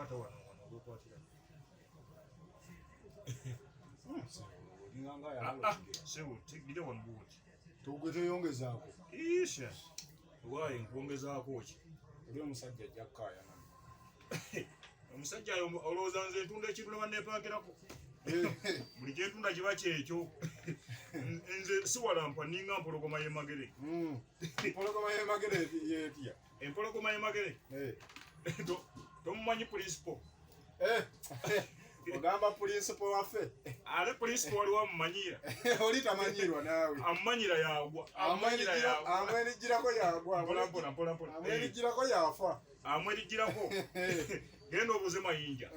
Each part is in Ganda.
kwata wano okwatira. Nganga ya Sewo tigire wano buti. tugwe yongezaako. Isha. Why nkuongezaako ki? Oli omusajja jakkaaya nani. Omusajja ayo olowooza nze ntunda ekintu ne banneepankirako. Buli kyentunda kiba kyekyo. Nze siwalampa ninga mpologoma y'emagere. Empologoma y'emagere yetya. Empologoma y'emagere. Tomumanyi principal. Ogamba principal waffe. Ale principal wali wamumanyira. Oli tamanyirwa naawe. Amumanyira yagwa. Amwenigirako yagwa. Mpola. Amwenigirako yafa. Amwenigirako. Genda obuuze mayinja.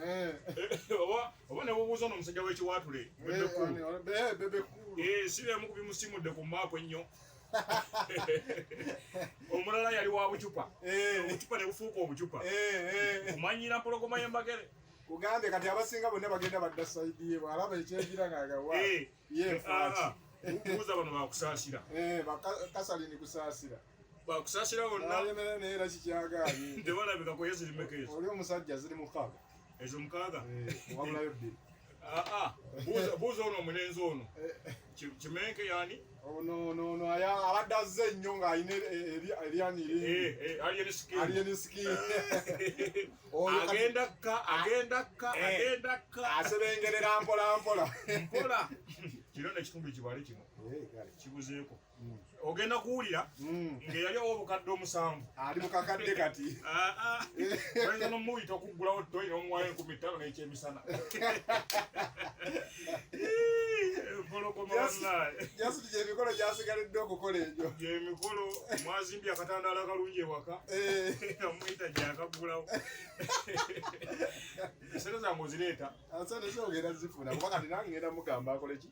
Oba ne bubuuza n'omusajja w'ekiwaatule. Bebekulu. Siremu kubimusimudde ku maapu ennyo. Omulala yali wa bucupa. Obucupa ne bufuuka obucupa. Kumanyira mpologoma y'emagere. Kugambe kati abasinga bonna bagenda badda saidi ye bwalaba ekyenjira ng'agawa. Buuza bano bakusaasira. Kasalini kusaasira. Bakusaasira bonna. Ayemera neera kikyagaanye. Tebalabika ko yeziri mekezo. Oli omusajja ziri mukaaga. Ezo mukaaga? Wabulayo bbiri. Buuza ono omulenzi ono. Kimenke yani? No, abadde azze ennyo ng'alina eryaniri. Alien skin. Agenda ka. Asebengerera mpola. Kino n'ekitundu kibale kino. Kibuzeeko. Ogenda kuwulira ng'eyali obukadde 7. Ali mu kakadde kati. Oyinza n'omuyita okuggulawo toyi n'omuwaayo 15 n'ekyemisana. Empologoma bannaye. Jasiti gy'emikolo gyasigalidde okukola egyo. Gy'emikolo mwazimbye akatandaala akalungi ewaka. Amuyita gyakaggulawo. Esente zange ozireeta. Asante zogenda zifuna kuba kati nange ngenda mugamba akole ki?